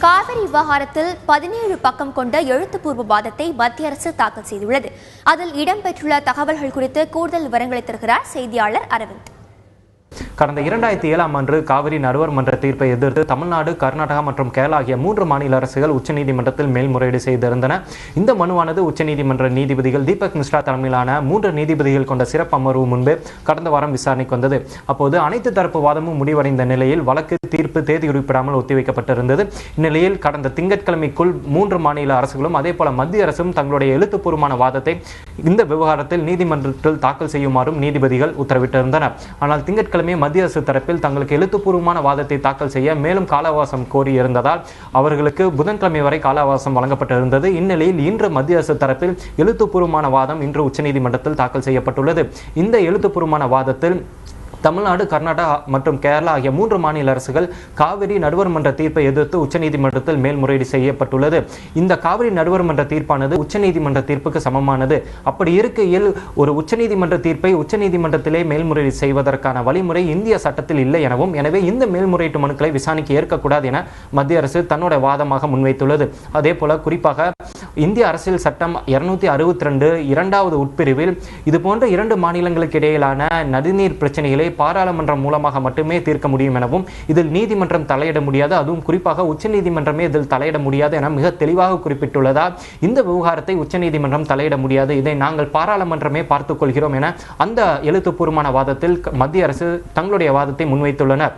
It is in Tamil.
காவிரி விவகாரத்தில் 17 பக்கம் கொண்ட எழுத்துப்பூர்வ வாதத்தை மத்திய அரசு தாக்கல் செய்துள்ளது. அதில் இடம்பெற்றுள்ள தகவல்கள் குறித்து கூடுதல் விவரங்களை தருகிறார் செய்தியாளர் அரவிந்த். கடந்த 2007ஆம் ஆண்டு காவிரி நடுவர் மன்ற தீர்ப்பை எதிர்த்து தமிழ்நாடு, கர்நாடகா மற்றும் கேரளா ஆகிய 3 மாநில அரசுகள் உச்சநீதிமன்றத்தில் மேல்முறையீடு செய்திருந்தன. இந்த மனுவானது உச்சநீதிமன்ற நீதிபதிகள் தீபக் மிஸ்ரா தலைமையிலான 3 நீதிபதிகள் கொண்ட சிறப்பு அமர்வு முன்பு கடந்த வாரம் விசாரணைக்கு வந்தது. அப்போது அனைத்து தரப்பு வாதமும் முடிவடைந்த நிலையில் வழக்கு தீர்ப்பு தேதி குறிப்பிடாமல் ஒத்திவைக்கப்பட்டிருந்தது. இந்நிலையில் கடந்த திங்கட்கிழமைக்குள் 3 மாநில அரசுகளும் அதேபோல மத்திய அரசும் தங்களுடைய எழுத்துப்பூர்வமான வாதத்தை இந்த விவகாரத்தில் நீதிமன்றத்தில் தாக்கல் செய்யுமாறும் நீதிபதிகள் உத்தரவிட்டிருந்தனர். ஆனால் திங்கட்கிழமை மத்திய அரசு தரப்பில் தங்களுக்கு எழுத்துப்பூர்வமான வாதத்தை தாக்கல் செய்ய மேலும் கால அவகாசம் கோரியிருந்ததால் அவர்களுக்கு புதன்கிழமை வரை கால அவகாசம் வழங்கப்பட்டிருந்தது. இந்நிலையில் இன்று மத்திய அரசு தரப்பில் எழுத்துப்பூர்வமான வாதம் இன்று உச்சநீதிமன்றத்தில் தாக்கல் செய்யப்பட்டுள்ளது. இந்த எழுத்துப்பூர்வமான வாதத்தில் தமிழ்நாடு, கர்நாடகா மற்றும் கேரளா ஆகிய 3 மாநில அரசுகள் காவிரி நடுவர் மன்ற தீர்ப்பை எதிர்த்து உச்சநீதிமன்றத்தில் மேல்முறையீடு செய்யப்பட்டுள்ளது. இந்த காவிரி நடுவர் மன்ற தீர்ப்பானது உச்சநீதிமன்ற தீர்ப்புக்கு சமமானது. அப்படி இருக்கையில் ஒரு உச்சநீதிமன்ற தீர்ப்பை உச்சநீதிமன்றத்திலே மேல்முறையீடு செய்வதற்கான வழிமுறை இந்திய சட்டத்தில் இல்லை எனவும், எனவே இந்த மேல்முறையீட்டு மனுக்களை விசாரணைக்கு ஏற்கக்கூடாது என மத்திய அரசு தன்னுடைய வாதமாக முன்வைத்துள்ளது. அதே போல குறிப்பாக இந்திய அரசியல் சட்டம் 262 இரண்டாவது உட்பிரிவில் இதுபோன்ற 2 மாநிலங்களுக்கு இடையிலான நதிநீர் பிரச்சனைகளை பாராளுமன்றம் மூலமாக மட்டுமே தீர்க்க முடியும் எனவும், இதில் நீதிமன்றம் தலையிட முடியாது, அதுவும் குறிப்பாக உச்சநீதிமன்றமே இதில் தலையிட முடியாது என மிக தெளிவாக குறிப்பிட்டுள்ளதால் இந்த விவகாரத்தை உச்சநீதிமன்றம் தலையிட முடியாது, இதை நாங்கள் பாராளுமன்றமே பார்த்துக் கொள்கிறோம் என அந்த எழுத்துப்பூர்வமான வாதத்தில் மத்திய அரசு தங்களுடைய வாதத்தை முன்வைத்துள்ளனர்.